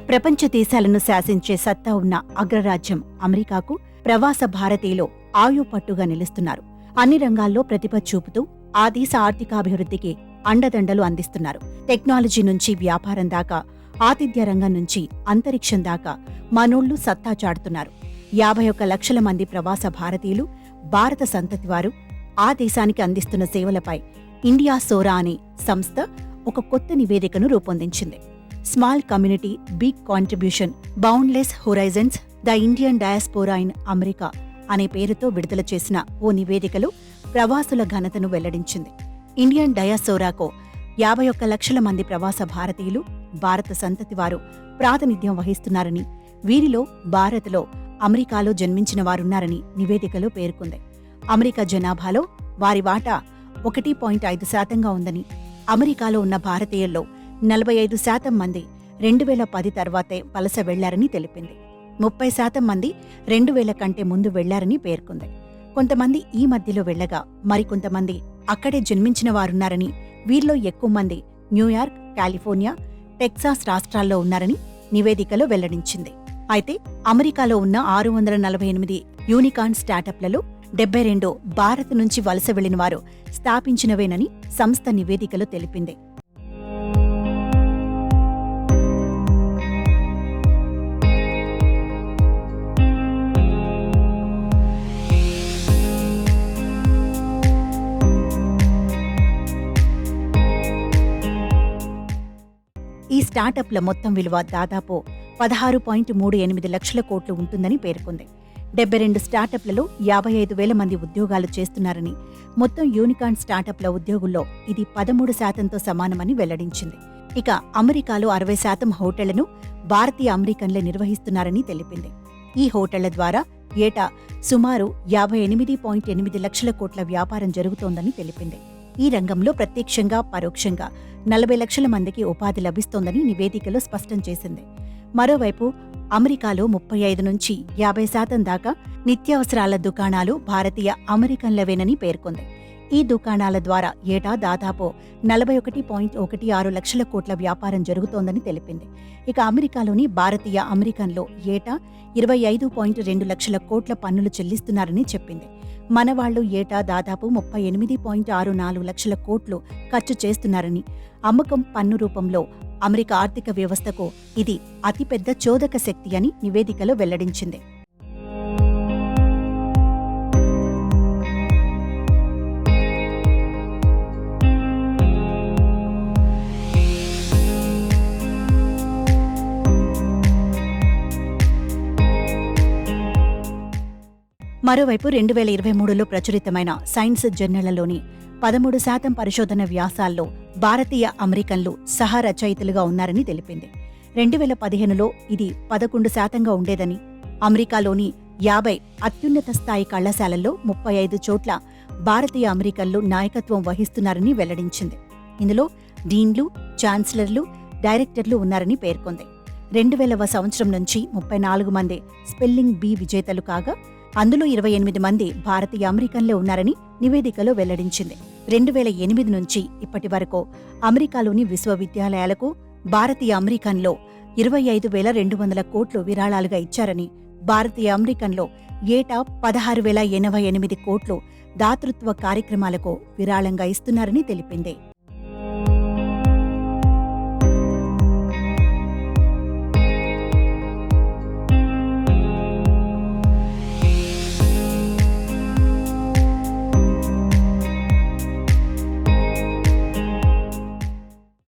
ప్రపంచ దేశాలను శాసించే సత్తా ఉన్న అగ్రరాజ్యం అమెరికాకు ప్రవాస భారతీయులు ఆయుపట్టుగా నిలుస్తున్నారు. అన్ని రంగాల్లో ప్రతిభ చూపుతూ ఆ దేశ ఆర్థికాభివృద్ధికి అండదండలు అందిస్తున్నారు. టెక్నాలజీ నుంచి వ్యాపారం దాకా, ఆతిథ్య రంగం నుంచి అంతరిక్షం దాకా మనోళ్లు సత్తా చాటుతున్నారు. 51 లక్షల మంది ప్రవాస భారతీయులు, భారత సంతతివారు ఆ దేశానికి అందిస్తున్న సేవలపై ఇండియా సోరా అనే సంస్థ ఒక కొత్త నివేదికను రూపొందించింది. Small community big contribution boundless horizons the Indian diaspora in America అనే పేరుతో విడుదల చేసిన ఓ నివేదికలో ప్రవాసుల ఘనతను వెల్లడించింది. ఇండియన్ డయాస్పోరాకు 51 లక్షల మంది ప్రవాస భారతీయులు, భారత సంతతివారు ప్రాతినిధ్యం వహిస్తున్నారని, వీరిలో భారత్లో, అమెరికాలో జన్మించిన వారున్నారని నివేదికలో పేర్కొంది. అమెరికా జనాభాలో వారి వాటా 1.5% ఉందని, అమెరికాలో ఉన్న భారతీయుల్లో 45% మంది 2010 తర్వాతే వలస వెళ్లారని తెలిపింది. 30% మంది 2000 కంటే ముందు వెళ్లారని పేర్కొంది. కొంతమంది ఈ మధ్యలో వెళ్లగా మరికొంతమంది అక్కడే జన్మించిన వారున్నారని, వీరిలో ఎక్కువ మంది న్యూయార్క్, కాలిఫోర్నియా, టెక్సాస్ రాష్ట్రాల్లో ఉన్నారని నివేదికలో వెల్లడించింది. అయితే అమెరికాలో ఉన్న 648 యూనికార్న్ స్టార్టప్లలో 72 భారత్ నుంచి వలస వెళ్లిన వారు స్థాపించినవేనని సంస్థ నివేదికలో తెలిపింది. ఈ స్టార్టప్ల మొత్తం విలువ దాదాపు 16.38 లక్షల కోట్లు ఉంటుందని పేర్కొంది. 72 స్టార్టప్లలో 55,000 మంది ఉద్యోగాలు చేస్తున్నారని, మొత్తం యూనికార్న్ స్టార్టప్ల ఉద్యోగుల్లో ఇది 13%తో సమానమని వెల్లడించింది. ఇక అమెరికాలో 60% హోటళ్లను భారతీయ అమెరికన్లే నిర్వహిస్తున్నారని తెలిపింది. ఈ హోటళ్ల ద్వారా ఏటా సుమారు 58.8 లక్షల కోట్ల వ్యాపారం జరుగుతోందని తెలిపింది. ఈ రంగంలో ప్రత్యక్షంగా, పరోక్షంగా 40 లక్షల మందికి ఉపాధి లభిస్తోందని నివేదికలో స్పష్టం చేసింది. మరోవైపు అమెరికాలో 35 నుంచి 50% దాకా నిత్యావసరాల దుకాణాలు భారతీయ అమెరికన్లవేనని పేర్కొంది. ఈ దుకాణాల ద్వారా ఏటా దాదాపు 41.16 లక్షల కోట్ల వ్యాపారం జరుగుతోందని తెలిపింది. ఇక అమెరికాలోని భారతీయ అమెరికన్లు ఏటా 25.2 లక్షల కోట్ల పన్నులు చెల్లిస్తున్నారని చెప్పింది. మనవాళ్లు ఏటా దాదాపు 38.64 లక్షల కోట్లు ఖర్చు చేస్తున్నారని, అమ్మకం పన్ను రూపంలో అమెరికా ఆర్థిక వ్యవస్థకు ఇది అతిపెద్ద చోదక శక్తి అని నివేదికలో వెల్లడించింది. మరోవైపు 2023లో ప్రచురితమైన సైన్స్ జర్నళ్లలోని 13% పరిశోధన వ్యాసాల్లో భారతీయ అమెరికన్లు సహరచయితలుగా ఉన్నారని తెలిపింది. 2015లో ఇది 11%గా ఉండేదని, అమెరికాలోని 50 అత్యున్నత స్థాయి కళాశాలల్లో 35 చోట్ల భారతీయ అమెరికన్లు నాయకత్వం వహిస్తున్నారని వెల్లడించింది. ఇందులో డీన్లు, ఛాన్సలర్లు, డైరెక్టర్లు ఉన్నారని పేర్కొంది. 2000వ సంవత్సరం నుంచి 34 మంది స్పెల్లింగ్ బీ విజేతలు కాగా, అందులో 28 మంది భారతీయ అమెరికన్లే ఉన్నారని నివేదికలో వెల్లడించింది. 2008 నుంచి ఇప్పటి వరకు అమెరికాలోని విశ్వవిద్యాలయాలకు భారతీయ అమెరికన్లో 25,200 కోట్లు విరాళాలుగా ఇచ్చారని, భారతీయ అమెరికన్లో ఏటా 16,088 కోట్లు దాతృత్వ కార్యక్రమాలకు విరాళంగా ఇస్తున్నారని తెలిపింది.